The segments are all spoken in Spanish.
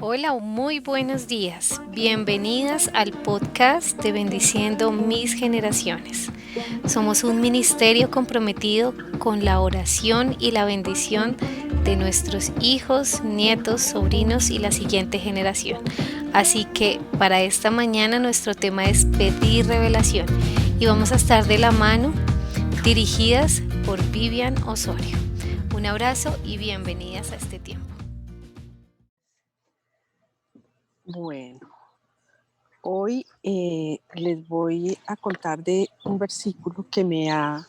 Hola, muy buenos días. Bienvenidas al podcast de Bendiciendo Mis Generaciones. Somos un ministerio comprometido con la oración y la bendición de nuestros hijos, nietos, sobrinos y la siguiente generación. Así que para esta mañana nuestro tema es pedir revelación y vamos a estar de la mano dirigidas por Vivian Osorio. Un abrazo y bienvenidas a este tiempo. Bueno, hoy les voy a contar de un versículo que me ha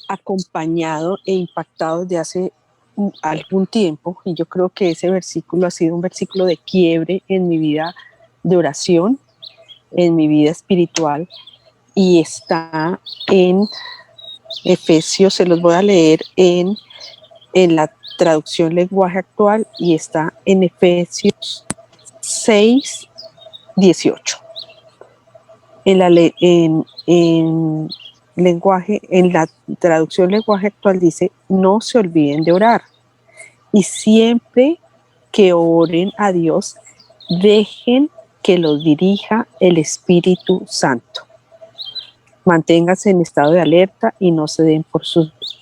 acompañado e impactado desde hace algún tiempo, y yo creo que ese versículo ha sido un versículo de quiebre en mi vida de oración, en mi vida espiritual, y está en Efesios. Se los voy a leer en la traducción lenguaje actual, y está en Efesios 6:18. En la traducción lenguaje actual dice: no se olviden de orar, y siempre que oren a Dios, dejen que los dirija el Espíritu Santo. Manténganse en estado de alerta y no se den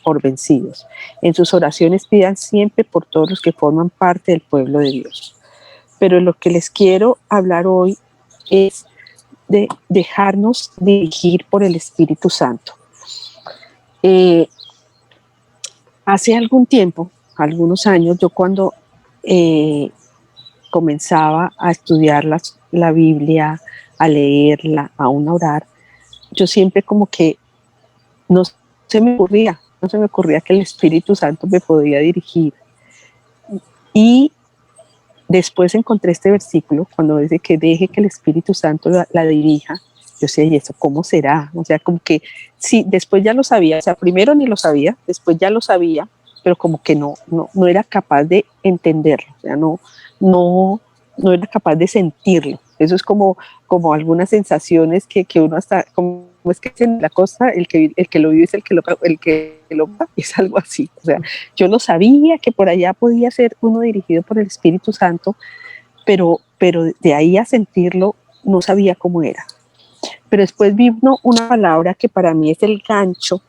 por vencidos. En sus oraciones pidan siempre por todos los que forman parte del pueblo de Dios. Pero lo que les quiero hablar hoy es de dejarnos dirigir por el Espíritu Santo. Hace algún tiempo, algunos años, yo cuando comenzaba a estudiar la Biblia, a leerla, a orar, yo siempre como que no no se me ocurría que el Espíritu Santo me podía dirigir. Y después encontré este versículo cuando dice que deje que el Espíritu Santo la dirija. Yo decía, ¿y eso cómo será? O sea, como que sí, después ya lo sabía, o sea, primero ni lo sabía, después ya lo sabía, pero como que no era capaz de entenderlo, o sea, no era capaz de sentirlo. Eso es como algunas sensaciones que uno hasta, como es que en la cosa, el que lo vive es el que lo es algo así. O sea, yo lo sabía que por allá podía ser uno dirigido por el Espíritu Santo, pero de ahí a sentirlo no sabía cómo era. Pero después vino una palabra que para mí es el gancho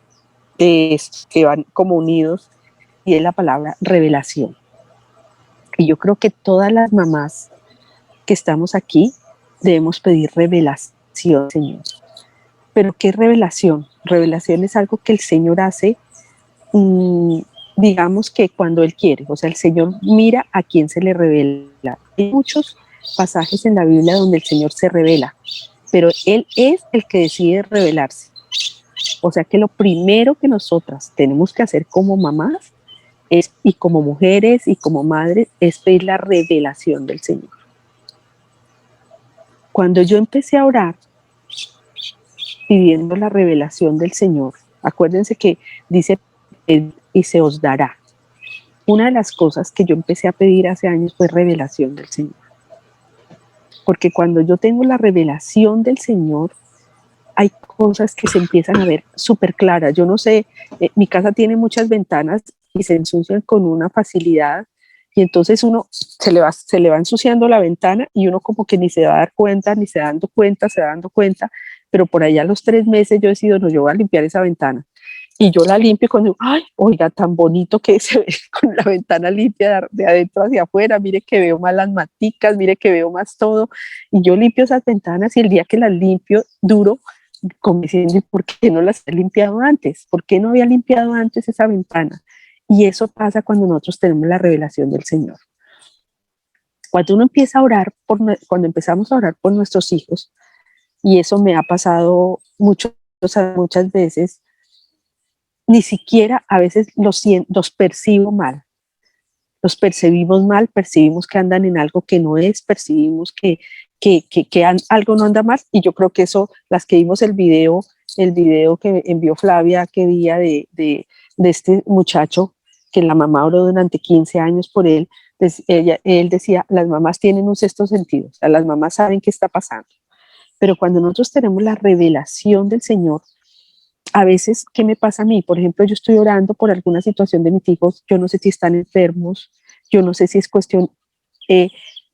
de estos que van como unidos, y es la palabra revelación. Y yo creo que todas las mamás que estamos aquí debemos pedir revelación, Señor. Pero ¿qué revelación? Revelación es algo que el Señor hace, digamos que cuando Él quiere. O sea, el Señor mira a quién se le revela. Hay muchos pasajes en la Biblia donde el Señor se revela, pero Él es el que decide revelarse. O sea que lo primero que nosotras tenemos que hacer como mamás y como mujeres y como madres es pedir la revelación del Señor. Cuando yo empecé a orar pidiendo la revelación del Señor, acuérdense que dice y se os dará. Una de las cosas que yo empecé a pedir hace años fue revelación del Señor. Porque cuando yo tengo la revelación del Señor, hay cosas que se empiezan a ver súper claras. Yo no sé, mi casa tiene muchas ventanas y se ensucian con una facilidad, y entonces uno se le va ensuciando la ventana y uno como que ni se va a dar cuenta, ni se va dando cuenta, pero por allá a los 3 meses yo decido, no, yo voy a limpiar esa ventana. Y yo la limpio cuando, ay, oiga, tan bonito que se ve con la ventana limpia de adentro hacia afuera, mire que veo más las maticas, mire que veo más todo, y yo limpio esas ventanas, y el día que las limpio duro, como diciendo, ¿por qué no las he limpiado antes? ¿Por qué no había limpiado antes esa ventana? Y eso pasa cuando nosotros tenemos la revelación del Señor. Cuando uno empieza a orar, cuando empezamos a orar por nuestros hijos, y eso me ha pasado muchas veces, ni siquiera a veces los percibo mal. Los percibimos mal, percibimos que andan en algo que no es, percibimos que algo no anda mal, y yo creo que eso, las que vimos el video que envió Flavia aquel día de este muchacho, que la mamá oró durante 15 años por él, él decía, las mamás tienen un sexto sentido, o sea, las mamás saben qué está pasando, pero cuando nosotros tenemos la revelación del Señor, a veces, ¿qué me pasa a mí? Por ejemplo, yo estoy orando por alguna situación de mis hijos, yo no sé si están enfermos, yo no sé si es cuestión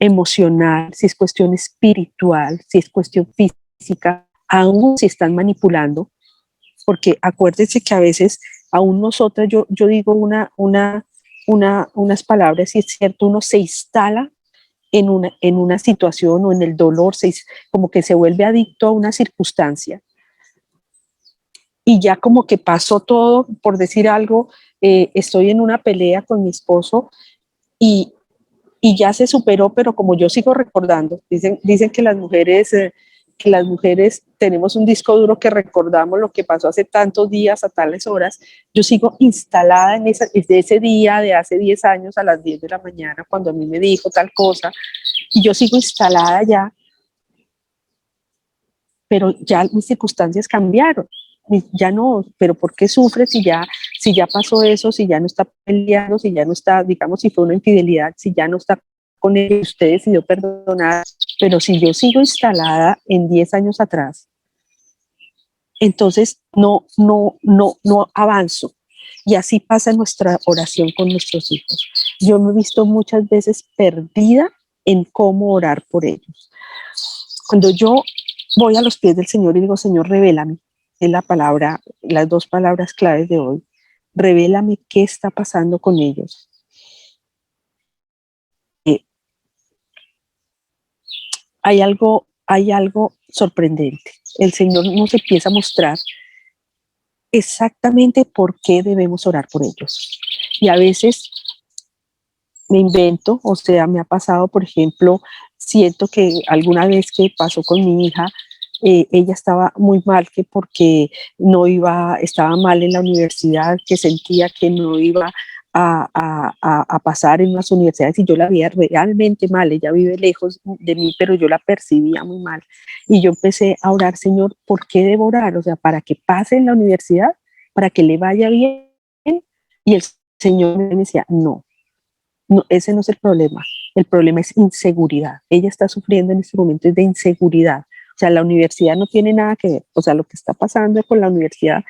emocional, si es cuestión espiritual, si es cuestión física, aún si están manipulando, porque acuérdense que a veces, aún nosotras, yo digo unas palabras y es cierto, uno se instala en una situación o en el dolor, como que se vuelve adicto a una circunstancia y ya como que pasó todo, por decir algo, estoy en una pelea con mi esposo y, y ya se superó, pero como yo sigo recordando, dicen que las mujeres tenemos un disco duro que recordamos lo que pasó hace tantos días a tales horas. Yo sigo instalada desde ese día de hace 10 años a las 10 de la mañana cuando a mí me dijo tal cosa y yo sigo instalada ya, pero ya mis circunstancias cambiaron. Ya no, pero ¿por qué sufre si ya pasó eso, si ya no está peleando, si ya no está, digamos, si fue una infidelidad, si ya no está con él, usted decidió perdonar, pero si yo sigo instalada en 10 años atrás, entonces no avanzo. Y así pasa nuestra oración con nuestros hijos. Yo me he visto muchas veces perdida en cómo orar por ellos. Cuando yo voy a los pies del Señor y digo, Señor, revélame, es la palabra, las dos palabras claves de hoy, revélame qué está pasando con ellos. Hay algo sorprendente. El Señor nos empieza a mostrar exactamente por qué debemos orar por ellos. Y a veces me invento, o sea, me ha pasado, por ejemplo, siento que alguna vez que pasó con mi hija, ella estaba muy mal, que porque estaba mal en la universidad, que sentía que no iba a pasar en las universidades y yo la veía realmente mal, ella vive lejos de mí, pero yo la percibía muy mal. Y yo empecé a orar, Señor, ¿por qué debo orar? O sea, para que pase en la universidad, para que le vaya bien. Y el Señor me decía, no, no, ese no es el problema es inseguridad. Ella está sufriendo en este momento de inseguridad. O sea, la universidad no tiene nada que ver. O sea, lo que está pasando con la universidad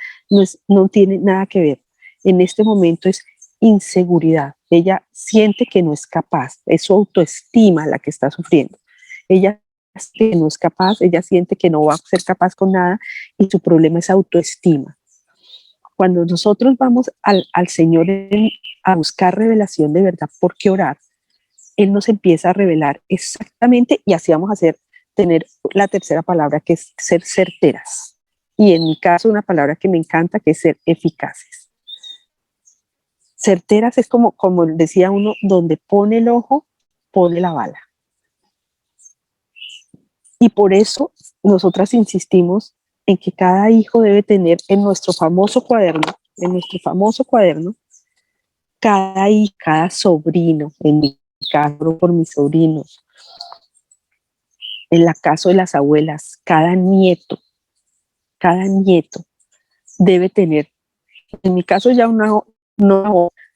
no tiene nada que ver. En este momento es inseguridad. Ella siente que no es capaz. Es su autoestima la que está sufriendo. Ella siente que no es capaz, ella siente que no va a ser capaz con nada y su problema es autoestima. Cuando nosotros vamos al Señor a buscar revelación de verdad, ¿por qué orar? Él nos empieza a revelar exactamente, y así vamos a tener la tercera palabra, que es ser certeras. Y en mi caso, una palabra que me encanta, que es ser eficaces. Certeras es como decía uno, donde pone el ojo, pone la bala. Y por eso nosotras insistimos en que cada hijo debe tener en nuestro famoso cuaderno, cada sobrino, en mi caso por mis sobrinos, en el caso de las abuelas, cada nieto debe tener, en mi caso ya no,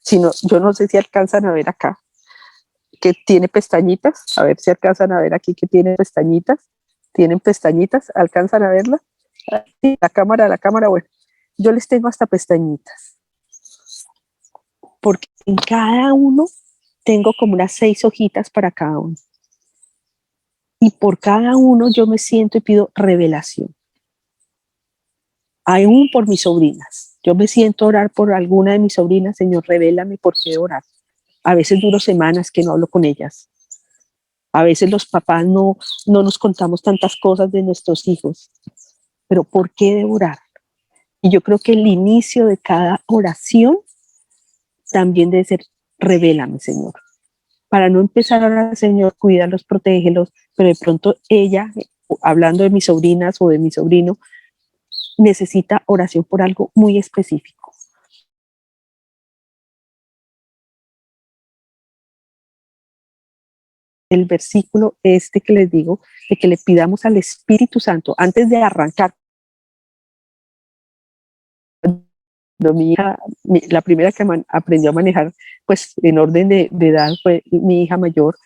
sino yo no sé si alcanzan a ver acá, que tiene pestañitas, a ver si alcanzan a ver aquí que tienen pestañitas, ¿alcanzan a verla? Sí, la cámara, bueno, yo les tengo hasta pestañitas, porque en cada uno tengo como unas 6 hojitas para cada uno. Y por cada uno yo me siento y pido revelación. Aún por mis sobrinas. Yo me siento a orar por alguna de mis sobrinas, Señor, revélame por qué orar. A veces duro semanas que no hablo con ellas. A veces los papás no nos contamos tantas cosas de nuestros hijos. Pero ¿por qué debo orar? Y yo creo que el inicio de cada oración también debe ser, revélame, Señor. Para no empezar a orar, Señor, cuídalos, protégelos, pero de pronto ella, hablando de mis sobrinas o de mi sobrino, necesita oración por algo muy específico. El versículo este que les digo, de que le pidamos al Espíritu Santo antes de arrancar. Mi hija, la primera que aprendió a manejar, pues en orden de edad, fue mi hija mayor.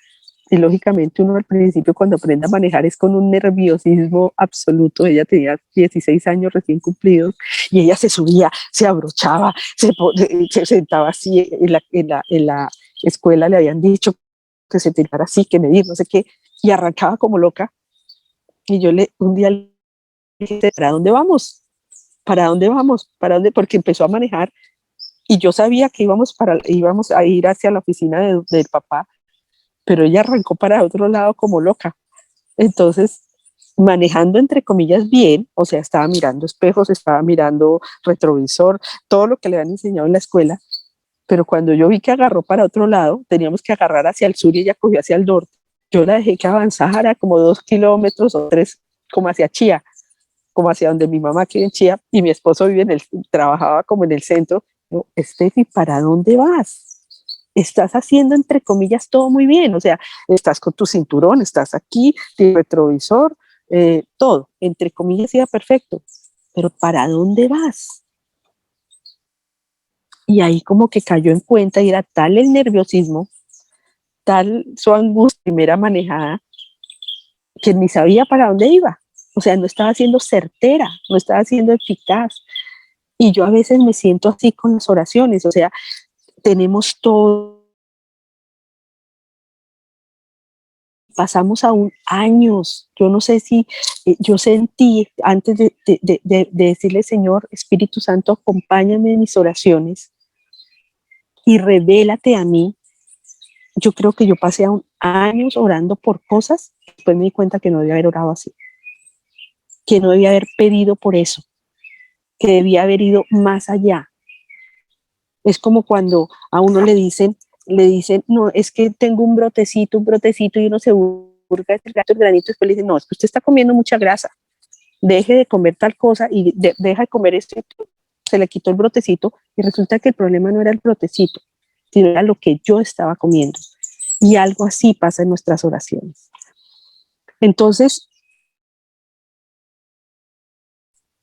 Y lógicamente uno al principio cuando aprende a manejar es con un nerviosismo absoluto. Ella tenía 16 años recién cumplidos y ella se subía, se abrochaba, se sentaba así en la escuela, le habían dicho que se tirara así, que medir, no sé qué, y arrancaba como loca. Y un día le dije, ¿para dónde vamos? ¿Para dónde vamos? ¿Para dónde? Porque empezó a manejar y yo sabía que íbamos a ir hacia la oficina del papá, pero ella arrancó para otro lado como loca. Entonces, manejando entre comillas bien, o sea, estaba mirando espejos, estaba mirando retrovisor, todo lo que le habían enseñado en la escuela, pero cuando yo vi que agarró para otro lado, teníamos que agarrar hacia el sur y ella cogió hacia el norte. Yo la dejé que avanzara como 2 kilómetros o 3, como hacia Chía, como hacia donde mi mamá quiere en Chía, y mi esposo trabajaba como en el centro. Yo, Estefi, ¿para dónde vas? Estás haciendo, entre comillas, todo muy bien, o sea, estás con tu cinturón, estás aquí, tu retrovisor, todo, entre comillas, iba perfecto, pero ¿para dónde vas? Y ahí como que cayó en cuenta y era tal el nerviosismo, tal su angustia primera manejada, que ni sabía para dónde iba. O sea, no estaba siendo certera, no estaba siendo eficaz. Y yo a veces me siento así con las oraciones, o sea, tenemos todo, pasamos aún años. Yo no sé si yo sentí antes de decirle, Señor, Espíritu Santo, acompáñame en mis oraciones y revélate a mí. Yo creo que yo pasé aún años orando por cosas, después me di cuenta que no debía haber orado así, que no debía haber pedido por eso, que debía haber ido más allá. Es como cuando a uno le dicen, no, es que tengo un brotecito, y uno se burga el gato, el granito, después le dicen, no, es que usted está comiendo mucha grasa, deje de comer tal cosa y deja de comer esto, se le quitó el brotecito y resulta que el problema no era el brotecito, sino era lo que yo estaba comiendo. Y algo así pasa en nuestras oraciones. Entonces,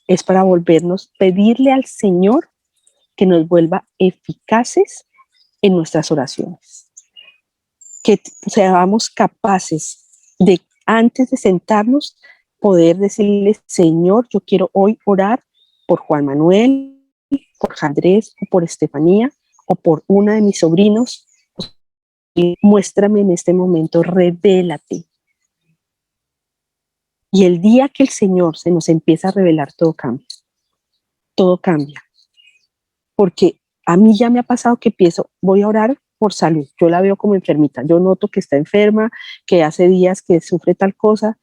es para volvernos, pedirle al Señor que nos vuelva eficaces en nuestras oraciones, que seamos capaces de, antes de sentarnos, poder decirle, Señor, yo quiero hoy orar por Juan Manuel, por Andrés, o por Estefanía, o por una de mis sobrinos, y muéstrame en este momento, revélate. Y el día que el Señor se nos empieza a revelar, todo cambia, todo cambia. Porque a mí ya me ha pasado que voy a orar por salud, yo la veo como enfermita, yo noto que está enferma, que hace días que sufre tal cosa,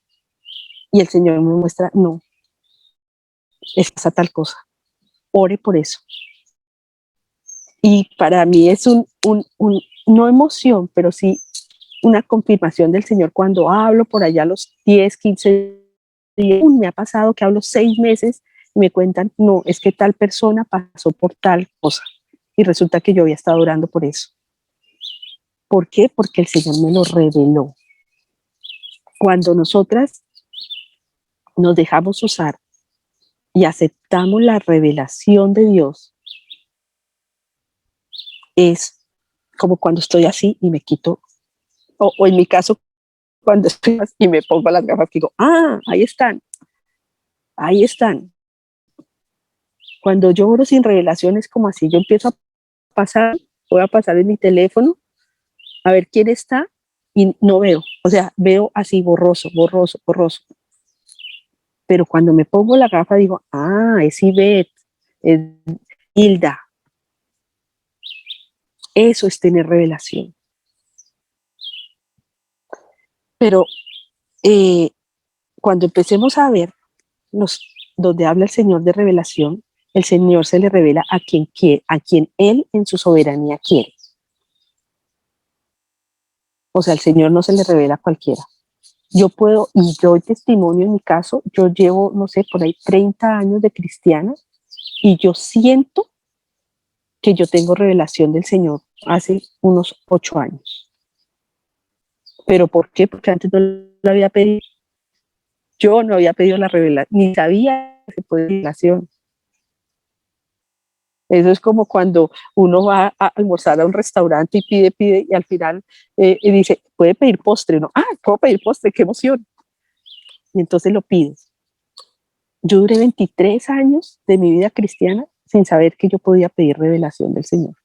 y el Señor me muestra, no, es tal cosa, ore por eso. Y para mí es no emoción, pero sí una confirmación del Señor cuando hablo por allá los 10, 15 días. Me ha pasado que hablo 6 meses y me cuentan, no, es que tal persona pasó por tal cosa. Y resulta que yo había estado orando por eso. ¿Por qué? Porque el Señor me lo reveló. Cuando nosotras nos dejamos usar y aceptamos la revelación de Dios, es como cuando estoy así y me quito, o en mi caso, cuando estoy así y me pongo las gafas, digo, ahí están, ahí están. Cuando yo oro sin revelaciones como así, yo empiezo a voy a pasar en mi teléfono a ver quién está y no veo, o sea, veo así borroso, borroso, borroso. Pero cuando me pongo la gafa digo, es Ivette, es Hilda. Eso es tener revelación. Pero cuando empecemos a ver donde habla el Señor de revelación, el Señor se le revela a quien quiere, a quien Él en su soberanía quiere. O sea, el Señor no se le revela a cualquiera. Yo puedo, y doy testimonio en mi caso, yo llevo, no sé, por ahí 30 años de cristiana y yo siento que yo tengo revelación del Señor hace unos 8 años. ¿Pero por qué? Porque antes no lo había pedido. Yo no había pedido la revelación, ni sabía que se podía revelación. Eso es como cuando uno va a almorzar a un restaurante y pide, y al final y dice, ¿puede pedir postre? No, ¿puedo pedir postre? ¡Qué emoción! Y entonces lo pides. Yo duré 23 años de mi vida cristiana sin saber que yo podía pedir revelación del Señor.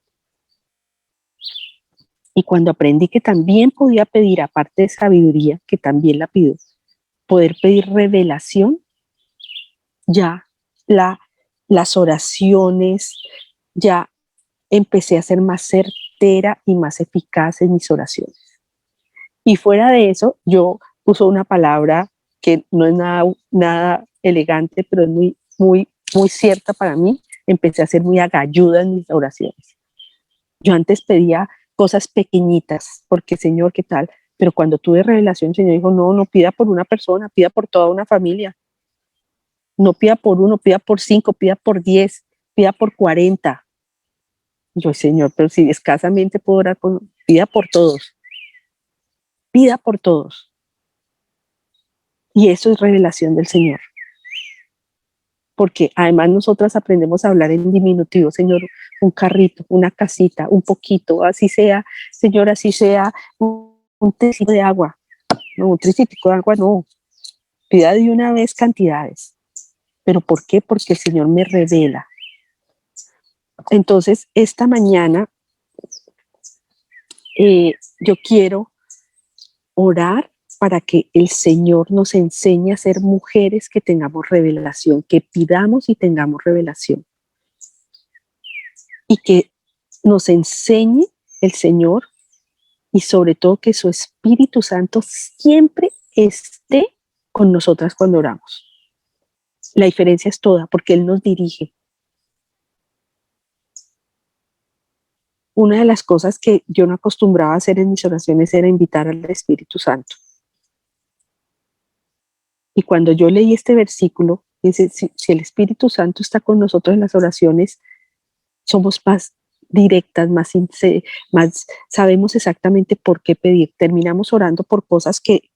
Y cuando aprendí que también podía pedir, aparte de sabiduría, que también la pido, poder pedir revelación, ya la, las oraciones, ya empecé a ser más certera y más eficaz en mis oraciones. Y fuera de eso, yo uso una palabra que no es nada elegante, pero es muy cierta para mí. Empecé a ser muy agalluda en mis oraciones. Yo antes pedía cosas pequeñitas, porque Señor, ¿qué tal? Pero cuando tuve revelación, el Señor dijo, no, no pida por una persona, pida por toda una familia. No pida por uno, pida por 5, pida por 10, pida por 40. Yo, Señor, pero si escasamente puedo orar por, pida por todos, pida por todos. Y eso es revelación del Señor. Porque además nosotras aprendemos a hablar en diminutivo, Señor, un carrito, una casita, un poquito, así sea, Señor, así sea un tricito de agua. No, un tricitico de agua no. Pida de una vez cantidades. ¿Pero por qué? Porque el Señor me revela. Entonces, esta mañana yo quiero orar para que el Señor nos enseñe a ser mujeres que tengamos revelación, que pidamos y tengamos revelación. Y que nos enseñe el Señor y sobre todo que su Espíritu Santo siempre esté con nosotras cuando oramos. La diferencia es toda porque Él nos dirige. Una de las cosas que yo no acostumbraba a hacer en mis oraciones era invitar al Espíritu Santo. Y cuando yo leí este versículo, dice, si el Espíritu Santo está con nosotros en las oraciones, somos más directas, más sabemos exactamente por qué pedir. Terminamos orando por cosas que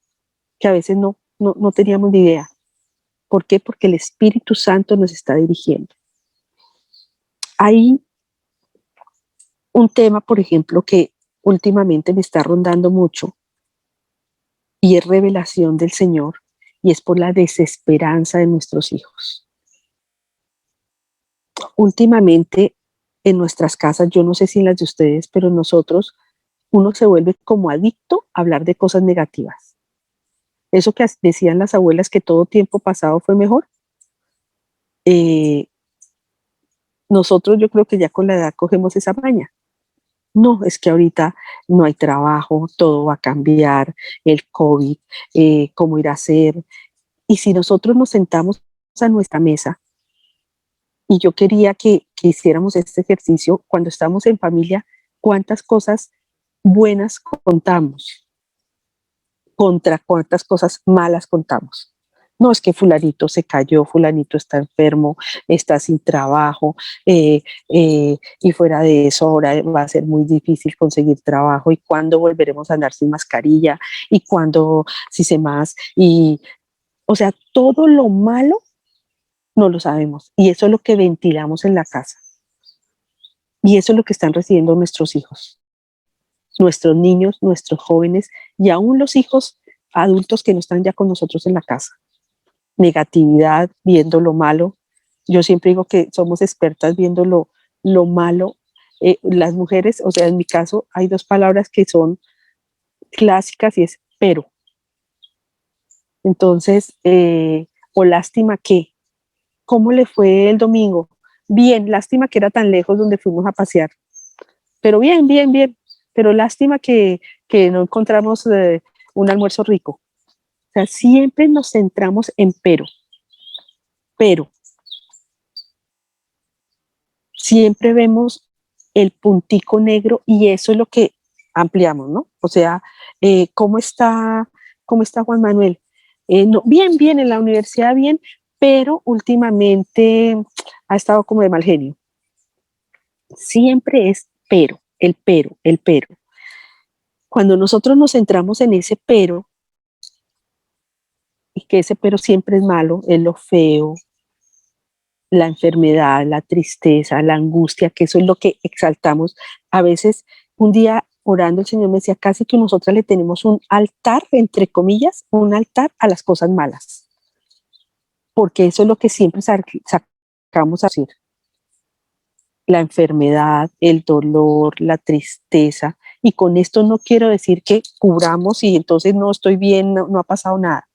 a veces no teníamos ni idea. ¿Por qué? Porque el Espíritu Santo nos está dirigiendo. Hay un tema, por ejemplo, que últimamente me está rondando mucho y es revelación del Señor y es por la desesperanza de nuestros hijos. Últimamente en nuestras casas, yo no sé si en las de ustedes, pero nosotros, uno se vuelve como adicto a hablar de cosas negativas. Eso que decían las abuelas que todo tiempo pasado fue mejor. Nosotros yo creo que ya con la edad cogemos esa maña. No, es que ahorita no hay trabajo, todo va a cambiar, el COVID, cómo ir a hacer. Y si nosotros nos sentamos a nuestra mesa, y yo quería que hiciéramos este ejercicio cuando estamos en familia, cuántas cosas buenas contamos contra cuántas cosas malas contamos. No, es que fulanito se cayó, fulanito está enfermo, está sin trabajo, y fuera de eso ahora va a ser muy difícil conseguir trabajo y cuándo volveremos a andar sin mascarilla y cuándo, si se más, y o sea, todo lo malo no lo sabemos y eso es lo que ventilamos en la casa y eso es lo que están recibiendo nuestros hijos, nuestros niños, nuestros jóvenes y aún los hijos adultos que no están ya con nosotros en la casa. Negatividad, viendo lo malo. Yo siempre digo que somos expertas viendo lo malo. Las mujeres, o sea, en mi caso, hay dos palabras que son clásicas y es pero. Entonces, o lástima que. ¿Cómo le fue el domingo? Bien, lástima que era tan lejos donde fuimos a pasear. Pero bien, bien, bien. Pero lástima que no encontramos un almuerzo rico. O sea, siempre nos centramos en pero siempre vemos el puntico negro y eso es lo que ampliamos, ¿no? O sea, ¿cómo está, cómo está Juan Manuel? No, bien, bien, en la universidad bien, pero últimamente ha estado como de mal genio. Siempre es pero, el pero, el pero. Cuando nosotros nos centramos en ese pero, y que ese pero siempre es malo, es lo feo, la enfermedad, la tristeza, la angustia, que eso es lo que exaltamos. A veces, un día orando, el Señor me decía, casi que nosotras le tenemos un altar, entre comillas, un altar a las cosas malas, porque eso es lo que siempre sacamos a decir. La enfermedad, el dolor, la tristeza, Y con esto no quiero decir que cubramos y entonces no estoy bien, no ha pasado nada,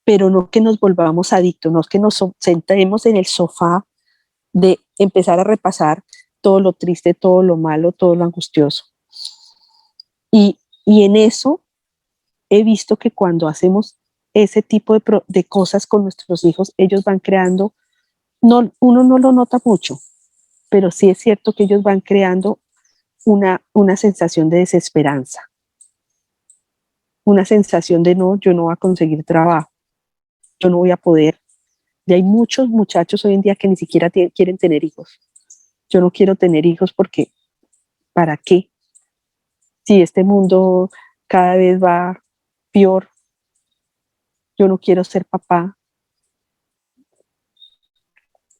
pero no que nos volvamos adictos, no es que nos sentemos en el sofá de empezar a repasar todo lo triste, todo lo malo, todo lo angustioso. Y en eso he visto que cuando hacemos ese tipo de cosas con nuestros hijos, ellos van creando, no, uno no lo nota mucho, pero sí es cierto que ellos van creando una sensación de desesperanza, una sensación de no, yo no voy a conseguir trabajo, yo no voy a poder. Y hay muchos muchachos hoy en día que ni siquiera quieren tener hijos. Yo no quiero tener hijos porque, ¿para qué? Si este mundo cada vez va peor, yo no quiero ser papá.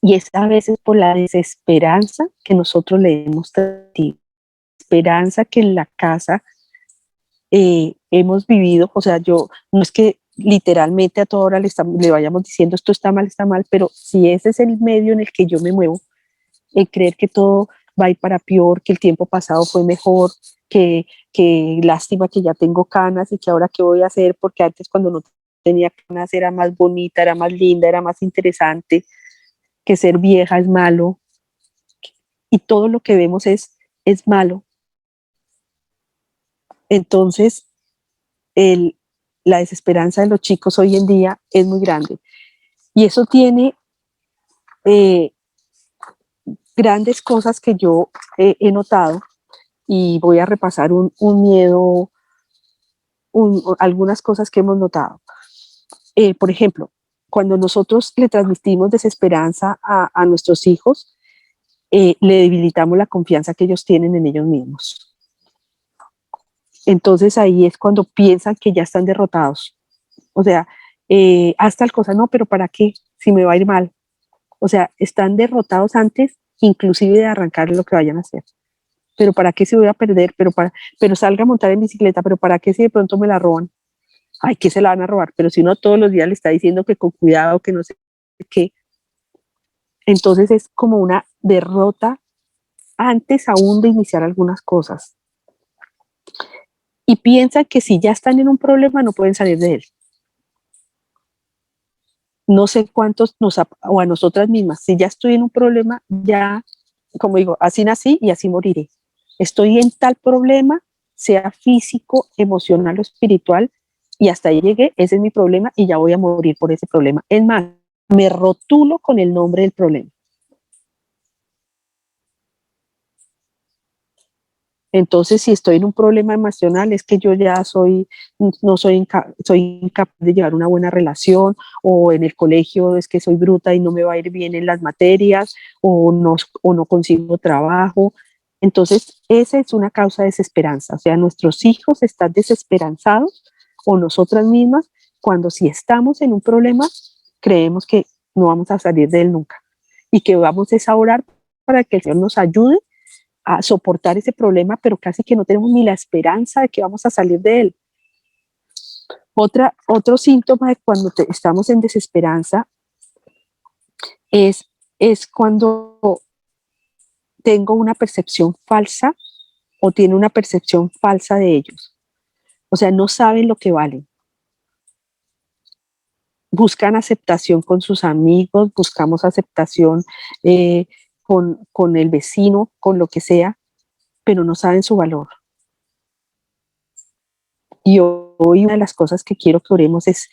Y es a veces por la desesperanza que nosotros le hemos transmitido, esperanza que en la casa hemos vivido, o sea, yo no es que literalmente a toda hora le vayamos diciendo esto está mal, pero si ese es el medio en el que yo me muevo, el creer que todo va a ir para peor, que el tiempo pasado fue mejor, que lástima que ya tengo canas y que ahora qué voy a hacer, porque antes cuando no tenía canas era más bonita, era más linda, era más interesante, que ser vieja es malo, y todo lo que vemos es malo. Entonces, el, la desesperanza de los chicos hoy en día es muy grande. Y eso tiene eh, grandes cosas que yo he notado y voy a repasar un miedo, algunas cosas que hemos notado. Por ejemplo, cuando nosotros le transmitimos desesperanza a nuestros hijos, le debilitamos la confianza que ellos tienen en ellos mismos. Entonces ahí es cuando piensan que ya están derrotados. O sea, haz tal cosa, no, pero ¿para qué? Si me va a ir mal. O sea, están derrotados antes, inclusive de arrancar lo que vayan a hacer. Pero ¿para qué se voy a perder? Pero salga a montar en bicicleta, pero ¿para qué si de pronto me la roban? Ay, que se la van a robar, pero si uno todos los días le está diciendo que con cuidado, que no sé qué, entonces es como una derrota antes aún de iniciar algunas cosas. Y piensan que si ya están en un problema no pueden salir de él. No sé cuántos o a nosotras mismas, si ya estoy en un problema, ya, como digo, así nací y así moriré. Estoy en tal problema, sea físico, emocional o espiritual, y hasta ahí llegué, ese es mi problema y ya voy a morir por ese problema. Es más, me rotulo con el nombre del problema. Entonces, si estoy en un problema emocional, es que yo ya no soy incapaz de llevar una buena relación, o en el colegio es que soy bruta y no me va a ir bien en las materias, o no consigo trabajo. Entonces, esa es una causa de desesperanza. O sea, nuestros hijos están desesperanzados, o nosotras mismas, cuando si estamos en un problema, creemos que no vamos a salir de él nunca. Y que vamos a orar para que el Señor nos ayude a soportar ese problema, pero casi que no tenemos ni la esperanza de que vamos a salir de él. Otro síntoma de cuando estamos en desesperanza es, es cuando tengo una percepción falsa o tiene una percepción falsa de ellos. O sea, no saben lo que valen. Buscan aceptación con sus amigos, buscamos aceptación con el vecino, con lo que sea, pero no saben su valor. Y hoy una de las cosas que quiero que oremos es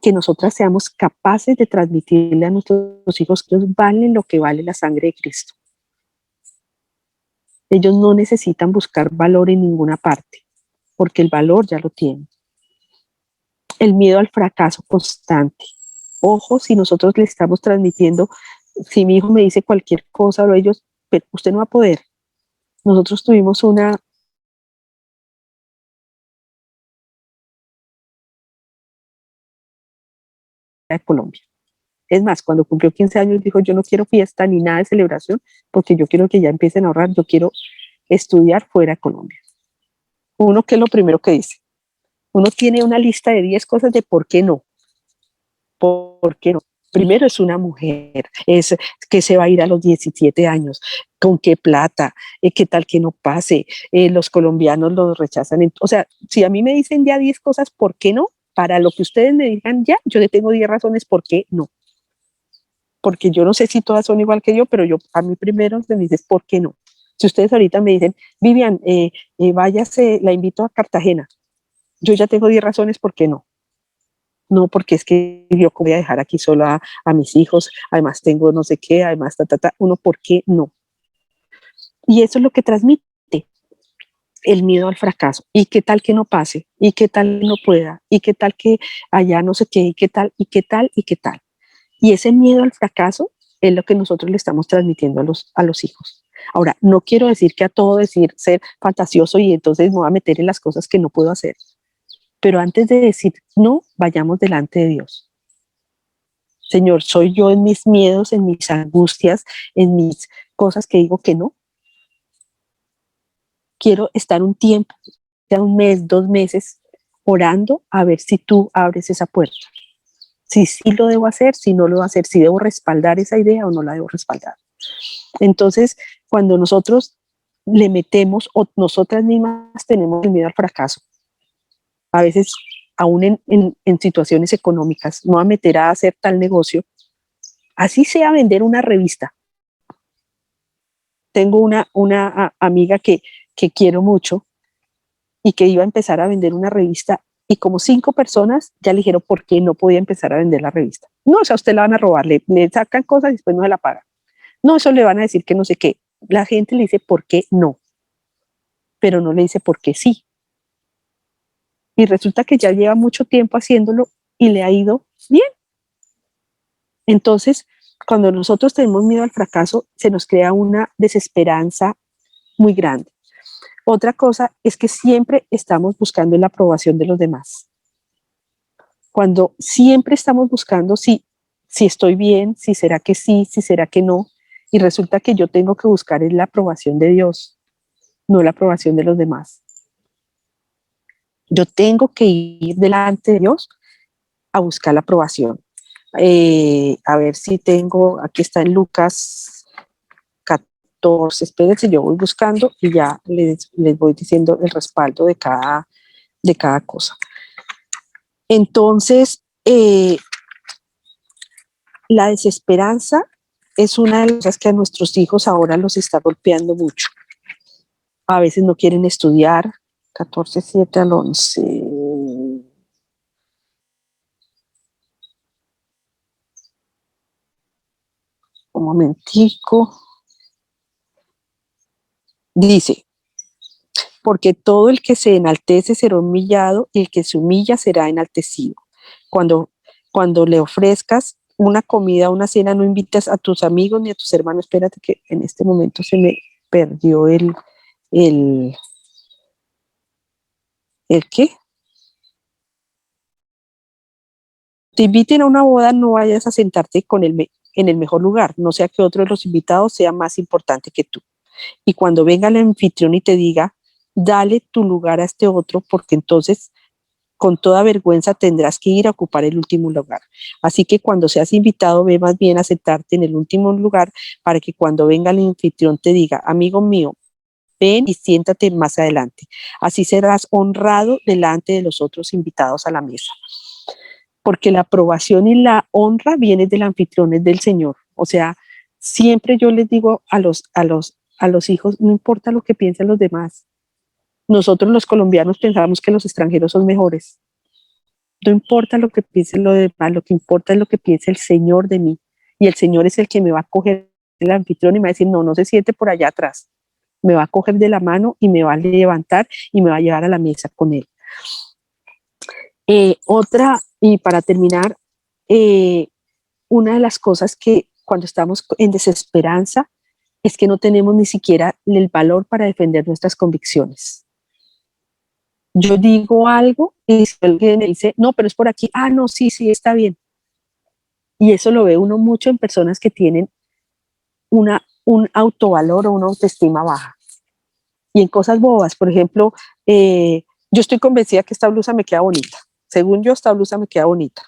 que nosotras seamos capaces de transmitirle a nuestros hijos que ellos valen lo que vale la sangre de Cristo. Ellos no necesitan buscar valor en ninguna parte, porque el valor ya lo tienen. El miedo al fracaso constante. Ojo, si nosotros le estamos transmitiendo, si mi hijo me dice cualquier cosa o ellos, pero usted no va a poder. Nosotros tuvimos una de Colombia. Es más, cuando cumplió 15 años dijo, yo no quiero fiesta ni nada de celebración, porque yo quiero que ya empiecen a ahorrar, yo quiero estudiar fuera de Colombia. Uno, ¿qué es lo primero que dice? Uno tiene una lista de 10 cosas de por qué no. ¿Por qué no? Primero es una mujer, es que se va a ir a los 17 años, con qué plata, qué tal que no pase, los colombianos los rechazan. O sea, si a mí me dicen ya 10 cosas, ¿por qué no? Para lo que ustedes me digan ya, yo le tengo 10 razones por qué no. Porque yo no sé si todas son igual que yo, pero yo a mí primero me dices, ¿por qué no? Si ustedes ahorita me dicen, Vivian, váyase, la invito a Cartagena, yo ya tengo 10 razones por qué no. No, porque es que yo voy a dejar aquí sola a mis hijos, además tengo no sé qué, además, uno, ¿por qué no? Y eso es lo que transmite el miedo al fracaso. ¿Y qué tal que no pase? ¿Y qué tal que no pueda? ¿Y qué tal que allá no sé qué? ¿Y qué tal? ¿Y qué tal? ¿Y qué tal? Y ese miedo al fracaso es lo que nosotros le estamos transmitiendo a los hijos. Ahora, no quiero decir que a todo decir ser fantasioso y entonces me voy a meter en las cosas que no puedo hacer. Pero antes de decir no, vayamos delante de Dios. Señor, soy yo en mis miedos, en mis angustias, en mis cosas que digo que no. Quiero estar un tiempo, ya un mes, 2 meses, orando a ver si tú abres esa puerta. Si sí lo debo hacer, si no lo debo hacer, si debo respaldar esa idea o no la debo respaldar. Entonces, cuando nosotros le metemos o nosotras mismas tenemos el miedo al fracaso, a veces aún en situaciones económicas, no a meter a hacer tal negocio, así sea vender una revista. Tengo una amiga que quiero mucho y que iba a empezar a vender una revista y como 5 personas ya le dijeron por qué no podía empezar a vender la revista. No, o sea, a usted la van a robar, le sacan cosas y después no se la pagan. No, eso le van a decir que no sé qué. La gente le dice por qué no, pero no le dice por qué sí. Y resulta que ya lleva mucho tiempo haciéndolo y le ha ido bien. Entonces, cuando nosotros tenemos miedo al fracaso, se nos crea una desesperanza muy grande. Otra cosa es que siempre estamos buscando la aprobación de los demás. Cuando siempre estamos buscando si estoy bien, si será que sí, si será que no, y resulta que yo tengo que buscar es la aprobación de Dios, no la aprobación de los demás. Yo tengo que ir delante de Dios a buscar la aprobación. A ver si tengo, aquí está en Lucas 14, espérense, yo voy buscando y ya les voy diciendo el respaldo de cada cosa. Entonces, la desesperanza es una de las cosas que a nuestros hijos ahora los está golpeando mucho. A veces no quieren estudiar, 14, 7 al 11. Un momentico. Dice, porque todo el que se enaltece será humillado y el que se humilla será enaltecido. Cuando, cuando le ofrezcas una comida, una cena, no invites a tus amigos ni a tus hermanos. Espérate que en este momento se me perdió el ¿el qué? Te inviten a una boda, no vayas a sentarte en el mejor lugar, no sea que otro de los invitados sea más importante que tú. Y cuando venga el anfitrión y te diga, dale tu lugar a este otro, porque entonces con toda vergüenza tendrás que ir a ocupar el último lugar. Así que cuando seas invitado, ve más bien a sentarte en el último lugar para que cuando venga el anfitrión te diga, amigo mío, ven y siéntate más adelante. Así serás honrado delante de los otros invitados a la mesa. Porque la aprobación y la honra vienen del anfitrión, es del Señor. O sea, siempre yo les digo a los hijos, no importa lo que piensen los demás. Nosotros los colombianos pensamos que los extranjeros son mejores. No importa lo que piensen los demás, lo que importa es lo que piense el Señor de mí. Y el Señor es el que me va a coger el anfitrión y me va a decir, no, no se siente por allá atrás. Me va a coger de la mano y me va a levantar y me va a llevar a la mesa con él. Otra, y para terminar, una de las cosas que cuando estamos en desesperanza es que no tenemos ni siquiera el valor para defender nuestras convicciones. Yo digo algo y si alguien me dice, no, pero es por aquí, ah, no, sí, sí, está bien. Y eso lo ve uno mucho en personas que tienen un autovalor o una autoestima baja. Y en cosas bobas, por ejemplo, yo estoy convencida que esta blusa me queda bonita. Según yo, esta blusa me queda bonita.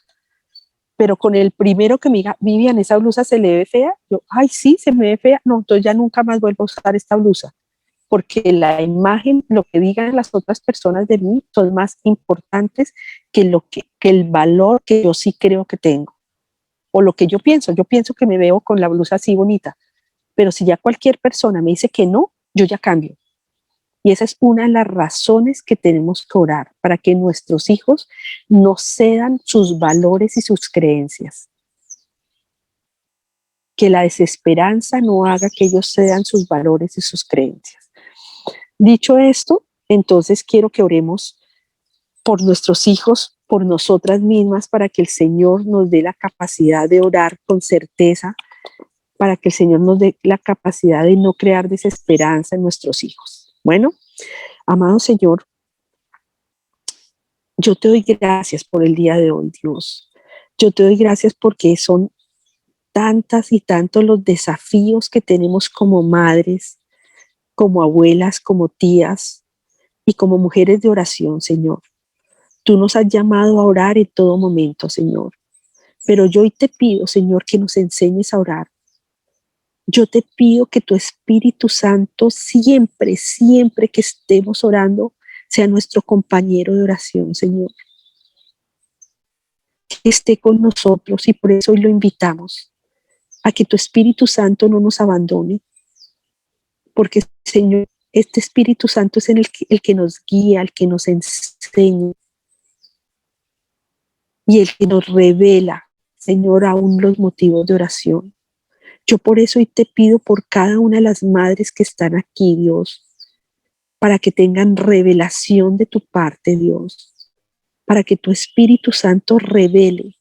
pero con el primero que me diga, Vivian, esa blusa se le ve fea, yo, ay, sí, se me ve fea, no, entonces ya nunca más vuelvo a usar esta blusa, porque la imagen, lo que digan las otras personas de mí son más importantes que el valor que yo sí creo que tengo, o lo que yo pienso que me veo con la blusa así bonita, pero si ya cualquier persona me dice que no, yo ya cambio. Y esa es una de las razones que tenemos que orar, para que nuestros hijos no cedan sus valores y sus creencias. Que la desesperanza no haga que ellos cedan sus valores y sus creencias. Dicho esto, entonces quiero que oremos por nuestros hijos, por nosotras mismas, para que el Señor nos dé la capacidad de orar con certeza, para que el Señor nos dé la capacidad de no crear desesperanza en nuestros hijos. Bueno, amado Señor, yo te doy gracias por el día de hoy, Dios. Yo te doy gracias porque son tantas y tantos los desafíos que tenemos como madres, como abuelas, como tías y como mujeres de oración, Señor. Tú nos has llamado a orar en todo momento, Señor. Pero yo hoy te pido, Señor, que nos enseñes a orar. Yo te pido que tu Espíritu Santo siempre, siempre que estemos orando, sea nuestro compañero de oración, Señor. Que esté con nosotros y por eso hoy lo invitamos a que tu Espíritu Santo no nos abandone. Porque, Señor, este Espíritu Santo es el que nos guía, el que nos enseña y el que nos revela, Señor, aún los motivos de oración. Yo por eso hoy te pido por cada una de las madres que están aquí, Dios, para que tengan revelación de tu parte, Dios, para que tu Espíritu Santo revele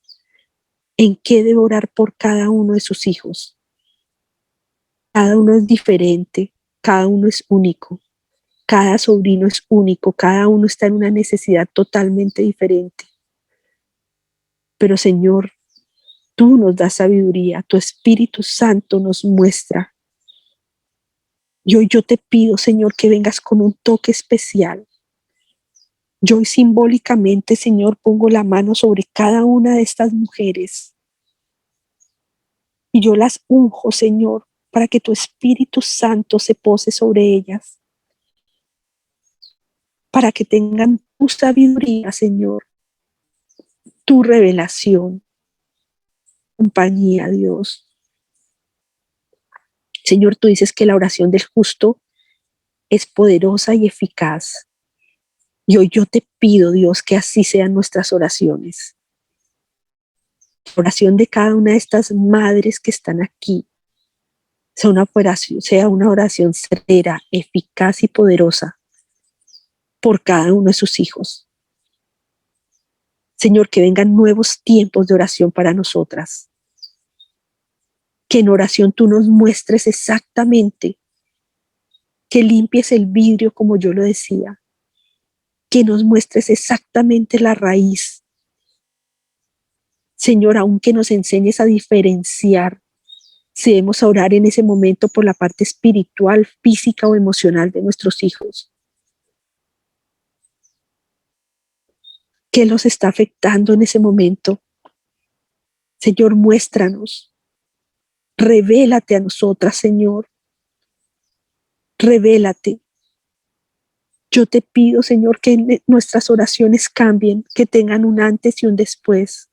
en qué debe orar por cada uno de sus hijos. Cada uno es diferente, cada uno es único, cada sobrino es único, cada uno está en una necesidad totalmente diferente. Pero Señor, tú nos das sabiduría, tu Espíritu Santo nos muestra. Y hoy yo te pido, Señor, que vengas con un toque especial. Yo hoy simbólicamente, Señor, pongo la mano sobre cada una de estas mujeres y yo las unjo, Señor, para que tu Espíritu Santo se pose sobre ellas, para que tengan tu sabiduría, Señor, tu revelación, compañía, Dios. Señor, tú dices que la oración del justo es poderosa y eficaz. Y hoy yo te pido, Dios, que así sean nuestras oraciones. La oración de cada una de estas madres que están aquí sea una oración certera, eficaz y poderosa por cada uno de sus hijos. Señor, que vengan nuevos tiempos de oración para nosotras. Que en oración tú nos muestres exactamente, que limpies el vidrio como yo lo decía, que nos muestres exactamente la raíz. Señor, aunque nos enseñes a diferenciar si debemos orar en ese momento por la parte espiritual, física o emocional de nuestros hijos. ¿Qué los está afectando en ese momento? Señor, muéstranos. Revélate a nosotras, Señor. Revélate. Yo te pido, Señor, que nuestras oraciones cambien, que tengan un antes y un después.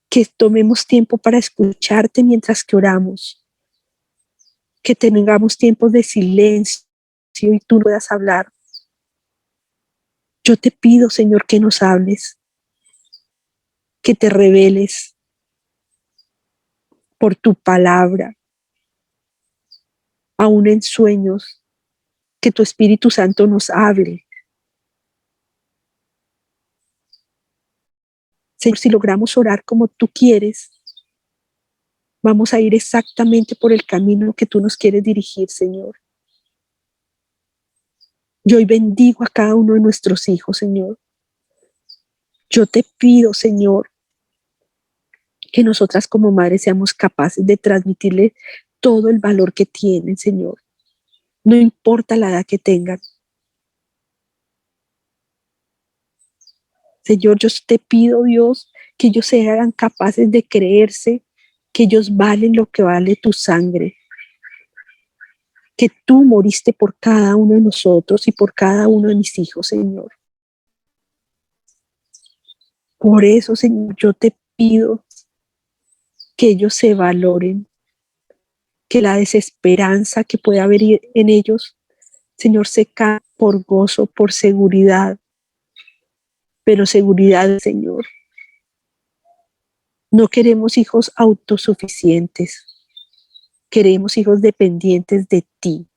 Que tomemos tiempo para escucharte mientras que oramos. Que tengamos tiempos de silencio y tú puedas hablar. Yo te pido, Señor, que nos hables, que te reveles por tu palabra, aún en sueños, que tu Espíritu Santo nos hable. Señor, si logramos orar como tú quieres, vamos a ir exactamente por el camino que tú nos quieres dirigir, Señor. Yo hoy bendigo a cada uno de nuestros hijos, Señor. Yo te pido, Señor, que nosotras como madres seamos capaces de transmitirle todo el valor que tienen, Señor. No importa la edad que tengan. Señor, yo te pido, Dios, que ellos sean capaces de creerse que ellos valen lo que vale tu sangre, que tú moriste por cada uno de nosotros y por cada uno de mis hijos, Señor. Por eso, Señor, yo te pido que ellos se valoren, que la desesperanza que puede haber en ellos, Señor, se cambie por gozo, por seguridad, pero seguridad, Señor. No queremos hijos autosuficientes, queremos hijos dependientes de ti,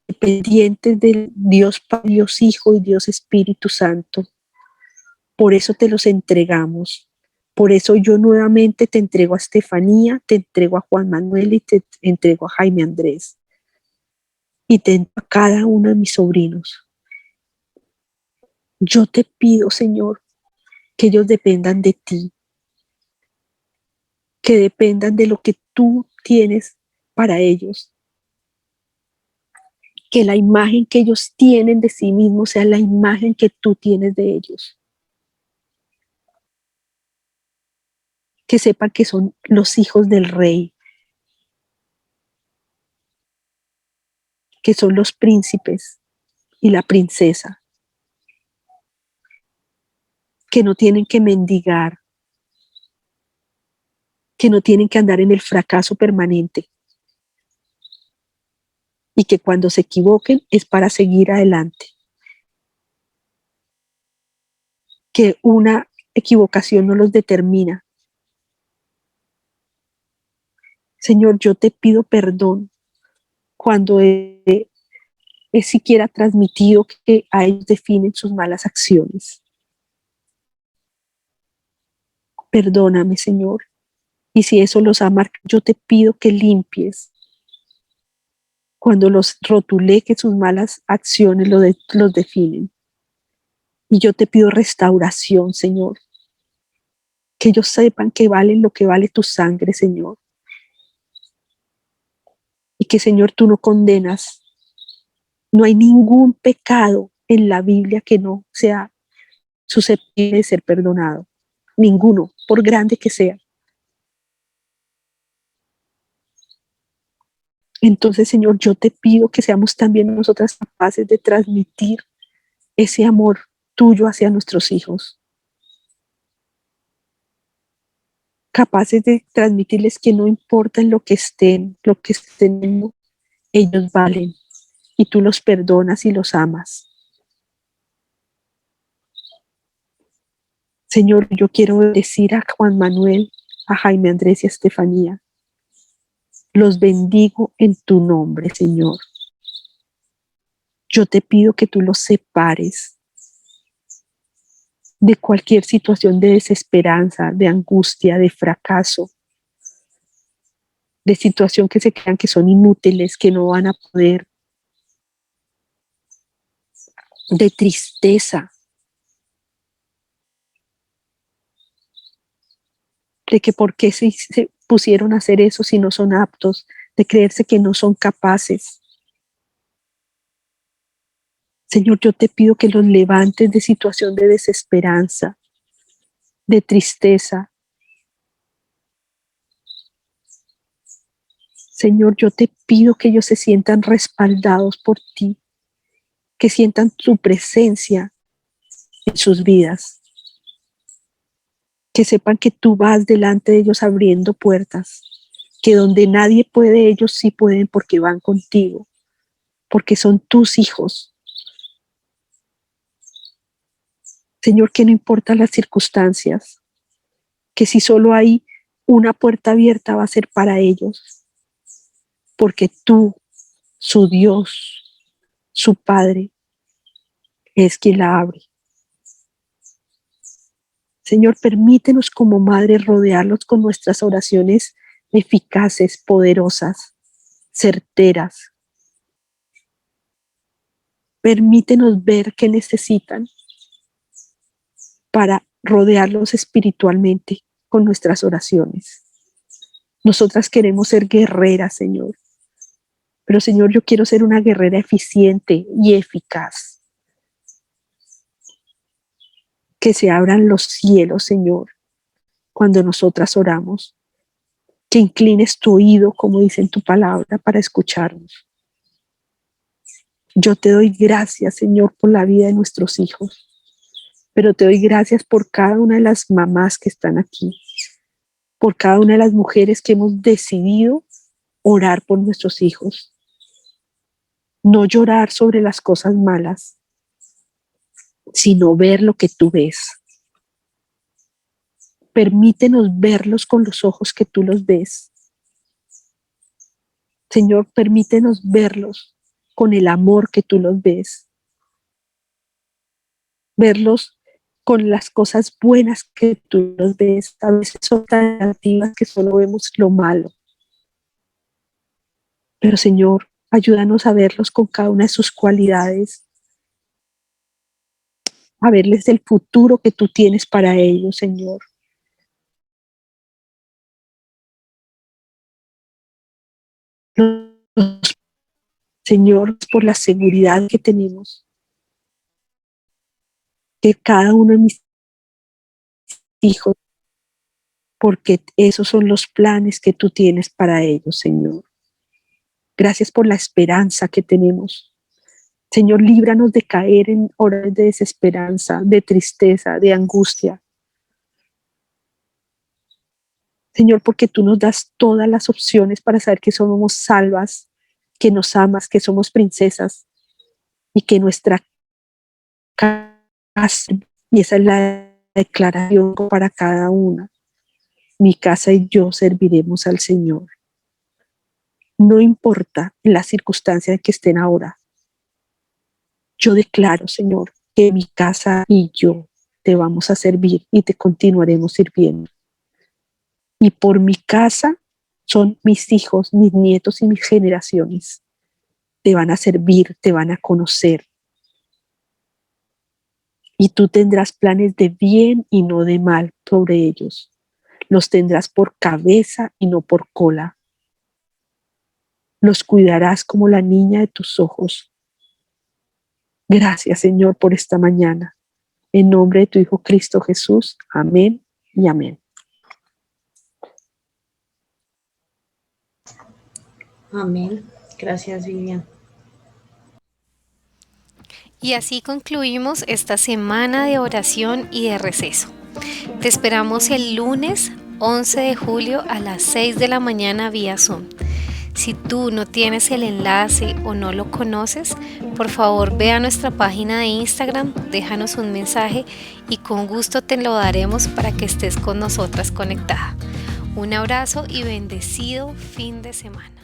dependientes del Dios Padre, Dios Hijo y Dios Espíritu Santo. Por eso te los entregamos. Por eso yo nuevamente te entrego a Estefanía, te entrego a Juan Manuel y te entrego a Jaime Andrés. Y te entrego a cada uno de mis sobrinos. Yo te pido, Señor, que ellos dependan de ti, que dependan de lo que tú tienes para ellos, que la imagen que ellos tienen de sí mismos sea la imagen que tú tienes de ellos, que sepan que son los hijos del Rey, que son los príncipes y la princesa, que no tienen que mendigar, que no tienen que andar en el fracaso permanente, y que cuando se equivoquen es para seguir adelante. Que una equivocación no los determina. Señor, yo te pido perdón cuando he siquiera transmitido que a ellos definen sus malas acciones. Perdóname, Señor. Y si eso los ha marcado, yo te pido que limpies. Cuando los rotulé que sus malas acciones los definen. Y yo te pido restauración, Señor. Que ellos sepan que valen lo que vale tu sangre, Señor. Y que, Señor, tú no condenas. No hay ningún pecado en la Biblia que no sea susceptible de ser perdonado. Ninguno, por grande que sea. Entonces, Señor, yo te pido que seamos también nosotras capaces de transmitir ese amor tuyo hacia nuestros hijos. Capaces de transmitirles que no importa en lo que estén, ellos valen y tú los perdonas y los amas. Señor, yo quiero decir a Juan Manuel, a Jaime Andrés y a Estefanía, los bendigo en tu nombre, Señor. Yo te pido que tú los separes de cualquier situación de desesperanza, de angustia, de fracaso, de situación que se crean que son inútiles, que no van a poder, de tristeza, de que por qué se pusieron a hacer eso si no son aptos, de creerse que no son capaces. Señor, yo te pido que los levantes de situación de desesperanza, de tristeza. Señor, yo te pido que ellos se sientan respaldados por ti, que sientan tu presencia en sus vidas, que sepan que tú vas delante de ellos abriendo puertas, que donde nadie puede, ellos sí pueden porque van contigo, porque son tus hijos. Señor, que no importan las circunstancias, que si solo hay una puerta abierta va a ser para ellos, porque tú, su Dios, su Padre, es quien la abre. Señor, permítenos como madre rodearlos con nuestras oraciones eficaces, poderosas, certeras. Permítenos ver qué necesitan para rodearlos espiritualmente con nuestras oraciones. Nosotras queremos ser guerreras, Señor. Pero, Señor, yo quiero ser una guerrera eficiente y eficaz. que se abran los cielos, Señor, cuando nosotras oramos, que inclines tu oído, como dice en tu palabra, para escucharnos. Yo te doy gracias, Señor, por la vida de nuestros hijos, pero te doy gracias por cada una de las mamás que están aquí, por cada una de las mujeres que hemos decidido orar por nuestros hijos, no llorar sobre las cosas malas, sino ver lo que tú ves. Permítenos verlos con los ojos que tú los ves. Señor, permítenos verlos con el amor que tú los ves. Verlos con las cosas buenas que tú los ves. A veces son tan negativas que solo vemos lo malo. Pero Señor, ayúdanos a verlos con cada una de sus cualidades, a verles el futuro que tú tienes para ellos, Señor. Señor, por la seguridad que tenemos, que cada uno de mis hijos, porque esos son los planes que tú tienes para ellos, Señor. Gracias por la esperanza que tenemos. Señor, líbranos de caer en horas de desesperanza, de tristeza, de angustia. Señor, porque tú nos das todas las opciones para saber que somos salvas, que nos amas, que somos princesas y que nuestra casa, y esa es la declaración para cada una, mi casa y yo serviremos al Señor. No importa la circunstancia en que estén ahora. Yo declaro, Señor, que mi casa y yo te vamos a servir y te continuaremos sirviendo. Y por mi casa son mis hijos, mis nietos y mis generaciones. Te van a servir, te van a conocer. Y tú tendrás planes de bien y no de mal sobre ellos. Los tendrás por cabeza y no por cola. Los cuidarás como la niña de tus ojos. Gracias, Señor, por esta mañana. En nombre de tu Hijo Cristo Jesús. Amén y amén. Amén. Gracias, Vivian. Y así concluimos esta semana de oración y de receso. Te esperamos el lunes 11 de julio a las 6 de la mañana vía Zoom. Si tú no tienes el enlace o no lo conoces, por favor ve a nuestra página de Instagram, déjanos un mensaje y con gusto te lo daremos para que estés con nosotras conectada. Un abrazo y bendecido fin de semana.